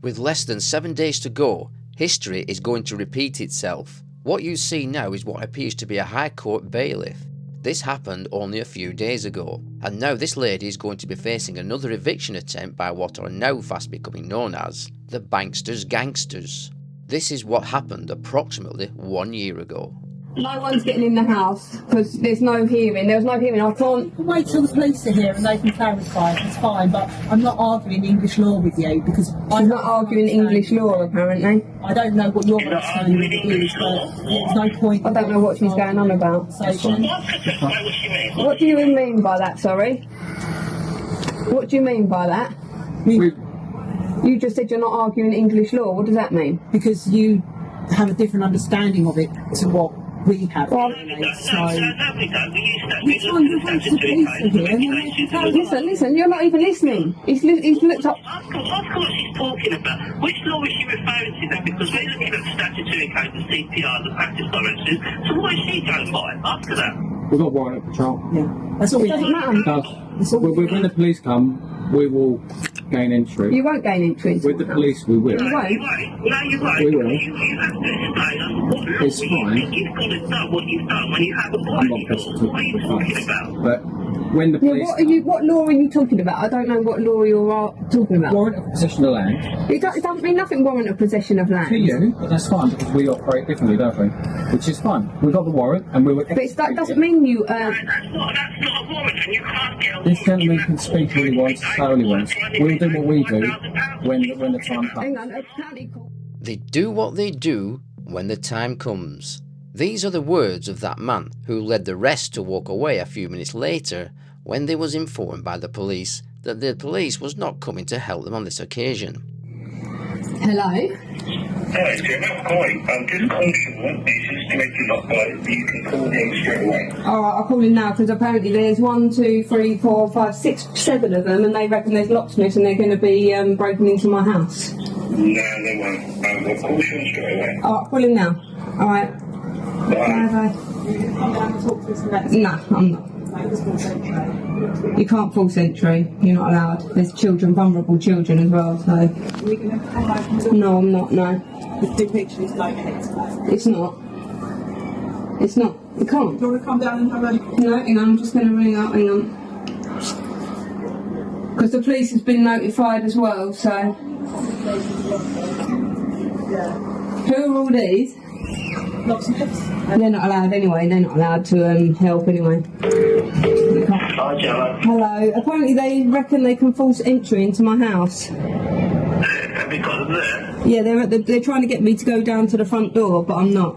With less than 7 days to go, history is going to repeat itself. What you see now is what appears to be a High Court bailiff. This happened only a few days ago, and now this lady is going to be facing another eviction attempt by what are now fast becoming known as the BANKSTERS gangsters. This is what happened approximately 1 year ago. No one's getting in the house because there's no hearing. There was no hearing. I can't wait till the police are here and they can clarify. It's fine, but I'm not arguing English law with you because I'm not arguing English law. Apparently, I don't know what your understanding of it is, but there's no point. I don't know what she's going on about. What do you mean by that? Sorry. What do you mean by that? You just said you're not arguing English law. What does that mean? Because you have a different understanding of it to what we have. Well, listen, you're not even listening. He's looked up. Ask her what she's talking about. Which law is she referring to then? Because we're looking at the statutory code, the CPR, the practice directions. So what is she going by? Ask her that. We've got warrant of patrol. Yeah. That's all. It doesn't matter. When the police come, we will gain entry. You won't gain entry. With the police, we will. You won't. No, you won't. We will. You have to explain us what It's fine. you've got to know what you've done when you have a I'm not body. pressed What are you talking about? But when the police... What law are you talking about? I don't know what law you're talking about. Warrant of possession of land. It doesn't mean nothing. Warrant of possession of land. To you, but that's fine because we operate differently, don't we? Which is fine. We've got the warrant and we were... But that doesn't mean you... That's not a warrant and you can't get a warrant. This gentleman can speak when he wants, how he wants. We'll do what we do when the time comes. Hang on, county court. They do what they do when the time comes. These are the words of that man who led the rest to walk away a few minutes later when they was informed by the police that the police was not coming to help them on this occasion. Hello? Hi, Gemma. Hi. I'm just calling this is to make you not go. You can call him straight away. Alright, I'll call him now because apparently there's 1, 2, 3, 4, 5, 6, 7 of them and they reckon there's locksmiths and they're going to be breaking into my house. No, they won't. We'll call him straight away. Alright, I'll call him now. Alright. Bye. Bye. No, I'm not. You can't force entry. You're not allowed. There's children, vulnerable children as well. So. No, I'm not. No. The picture is like It's not. It's not. You can't. Do you want to come down and have a... No, hang on. I'm just going to ring up. Hang on. Because the police has been notified as well. So. Who are all these? Locksmiths? They're not allowed anyway. They're not allowed to help anyway. Hi, Gemma. Hello. Apparently they reckon they can force entry into my house. Have you got them there? Yeah, they're trying to get me to go down to the front door, but I'm not.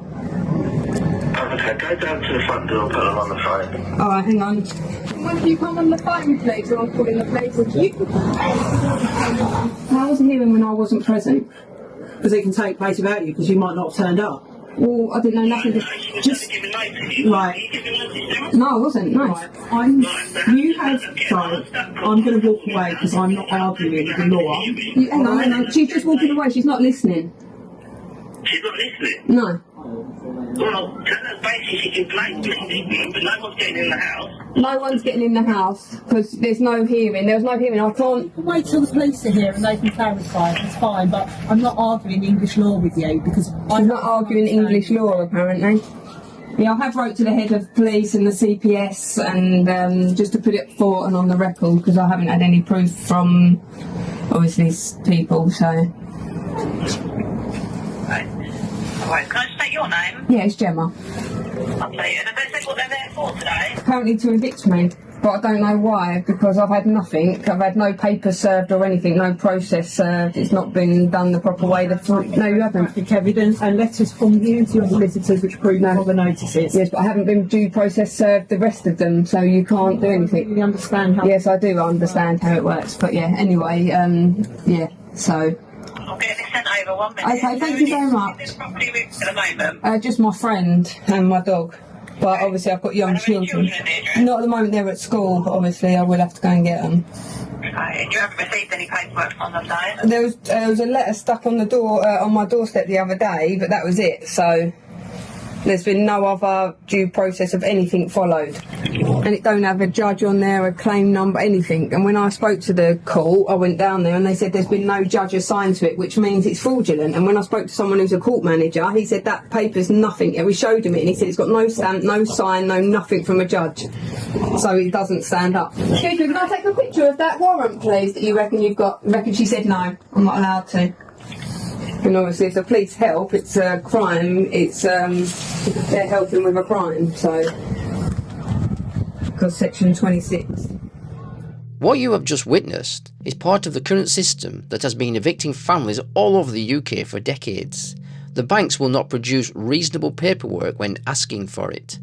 Okay, go down to the front door and put them on the phone. Alright, hang on. When do you come on the phone, please, or I'm calling the police? I wasn't here when I wasn't present. Because it can take place without you because you might not have turned up. Well, I didn't know nothing. Just give a notice. Right. No, I wasn't. No. Right. You have... Sorry. I'm going to walk away because I'm not arguing with the law. Hang on, hang on. She's just walking away. She's not listening. She's not listening. No. Well, tell her basically she can play listening, but no one's getting in the house. No one's getting in the house because there's no hearing. There was no hearing. I can't... Wait till the police are here and they can clarify. It's fine, but I'm not arguing English law with you because I'm not arguing English law, apparently. Yeah, I have wrote to the head of police and the CPS and just to put it forward and on the record because I haven't had any proof from, obviously, people, so... Right, can I just take your name? Yeah, it's Gemma. Lovely. And have they said what they're there for today? Apparently to evict me, but I don't know why, because I've had nothing. I've had no papers served or anything, no process served. It's not been done the proper way. No, you haven't. graphic evidence and letters from you to your solicitors which prove all the notices. Yes, but I haven't been due process served the rest of them, so you can't do anything. You understand how... Yes, I do understand how it works, but yeah, anyway, yeah, so... I'll get this sent over 1 minute. Okay, thank you very much. This property at the moment. Just my friend and my dog. But obviously I've got young children. Not at the moment, they're at school, but obviously I will have to go and get them. Okay, and you haven't received any paperwork from them, though? There was a letter stuck on the door, on my doorstep the other day, but that was it, so... There's been no other due process of anything followed. And it don't have a judge on there, a claim number, anything. And when I spoke to the court, I went down there and they said there's been no judge assigned to it, which means it's fraudulent. And when I spoke to someone who's a court manager, he said that paper's nothing. And we showed him it and he said it's got no stamp, no sign, no nothing from a judge. So it doesn't stand up. Excuse me, can I take a picture of that warrant, please, that you reckon you've got? She said no, I'm not allowed to. And obviously if the police help, it's a crime, they're helping with a crime, so, because section 26. What you have just witnessed is part of the current system that has been evicting families all over the UK for decades. The banks will not produce reasonable paperwork when asking for it.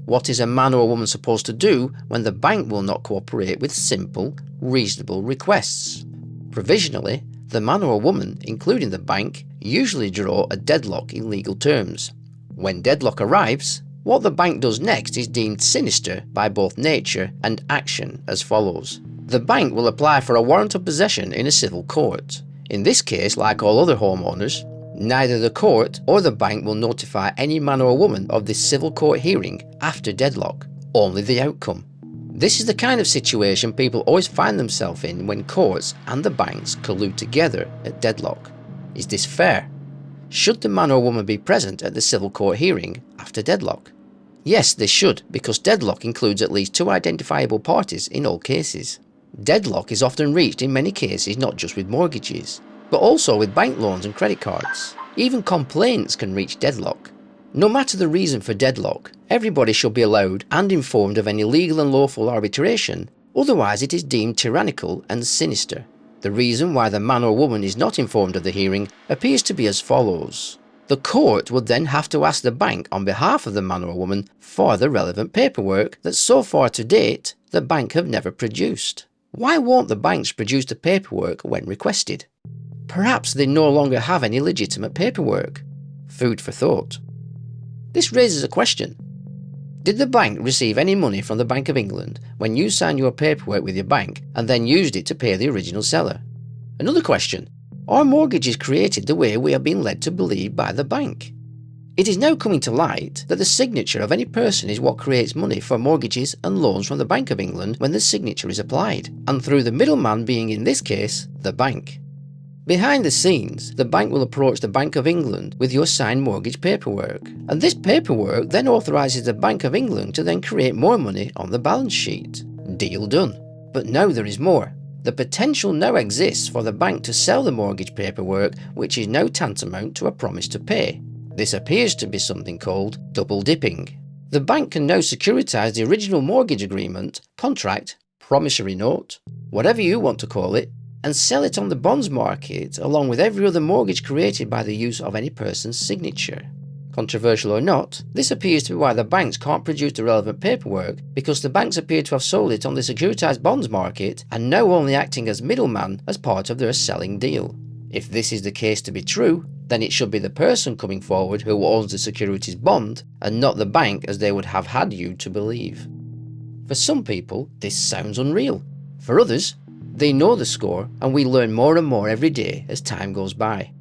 What is a man or a woman supposed to do when the bank will not cooperate with simple, reasonable requests? Provisionally, the man or a woman, including the bank, usually draw a deadlock in legal terms. When deadlock arrives, what the bank does next is deemed sinister by both nature and action as follows. The bank will apply for a warrant of possession in a civil court. In this case, like all other homeowners, neither the court or the bank will notify any man or woman of this civil court hearing after deadlock, only the outcome. This is the kind of situation people always find themselves in when courts and the banks collude together at deadlock. Is this fair? Should the man or woman be present at the civil court hearing after deadlock? Yes, they should, because deadlock includes at least two identifiable parties in all cases. Deadlock is often reached in many cases not just with mortgages, but also with bank loans and credit cards. Even complaints can reach deadlock. No matter the reason for deadlock, everybody should be allowed and informed of any legal and lawful arbitration, otherwise it is deemed tyrannical and sinister. The reason why the man or woman is not informed of the hearing appears to be as follows. The court would then have to ask the bank on behalf of the man or woman for the relevant paperwork that so far to date the bank have never produced. Why won't the banks produce the paperwork when requested? Perhaps they no longer have any legitimate paperwork. Food for thought. This raises a question. Did the bank receive any money from the Bank of England when you signed your paperwork with your bank and then used it to pay the original seller? Another question. Are mortgages created the way we have been led to believe by the bank? It is now coming to light that the signature of any person is what creates money for mortgages and loans from the Bank of England when the signature is applied, and through the middleman being in this case, the bank. Behind the scenes, the bank will approach the Bank of England with your signed mortgage paperwork, and this paperwork then authorises the Bank of England to then create more money on the balance sheet. Deal done. But now there is more. The potential now exists for the bank to sell the mortgage paperwork, which is now tantamount to a promise to pay. This appears to be something called double dipping. The bank can now securitise the original mortgage agreement, contract, promissory note, whatever you want to call it, and sell it on the bonds market along with every other mortgage created by the use of any person's signature. Controversial or not, this appears to be why the banks can't produce the relevant paperwork, because the banks appear to have sold it on the securitized bonds market and now only acting as middleman as part of their selling deal. If this is the case to be true, then it should be the person coming forward who owns the securities bond and not the bank as they would have had you to believe. For some people, this sounds unreal. For others, they know the score, and we learn more and more every day as time goes by.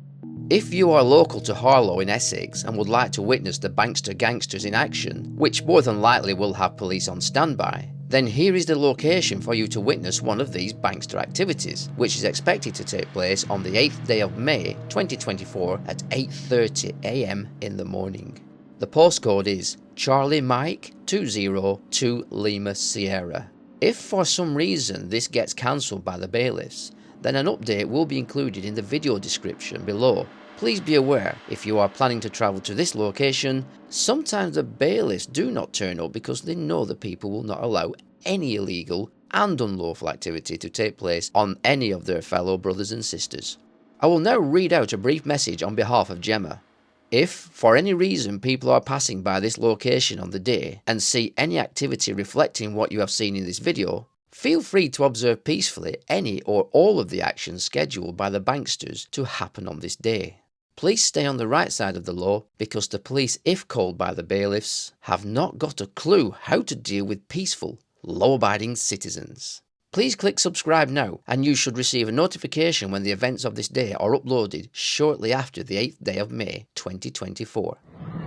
If you are local to Harlow in Essex and would like to witness the Bankster gangsters in action, which more than likely will have police on standby, then here is the location for you to witness one of these Bankster activities, which is expected to take place on the 8th day of May 2024 at 8:30 AM in the morning. The postcode is Charlie Mike 202 Lima Sierra. If for some reason this gets cancelled by the bailiffs, then an update will be included in the video description below. Please be aware, if you are planning to travel to this location, sometimes the bailiffs do not turn up because they know the people will not allow any illegal and unlawful activity to take place on any of their fellow brothers and sisters. I will now read out a brief message on behalf of Gemma. If, for any reason, people are passing by this location on the day and see any activity reflecting what you have seen in this video, feel free to observe peacefully any or all of the actions scheduled by the banksters to happen on this day. Please stay on the right side of the law, because the police, if called by the bailiffs, have not got a clue how to deal with peaceful, law-abiding citizens. Please click subscribe now, and you should receive a notification when the events of this day are uploaded shortly after the 8th day of May 2024.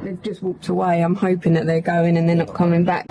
They've just walked away. I'm hoping that they're going and they're not coming back.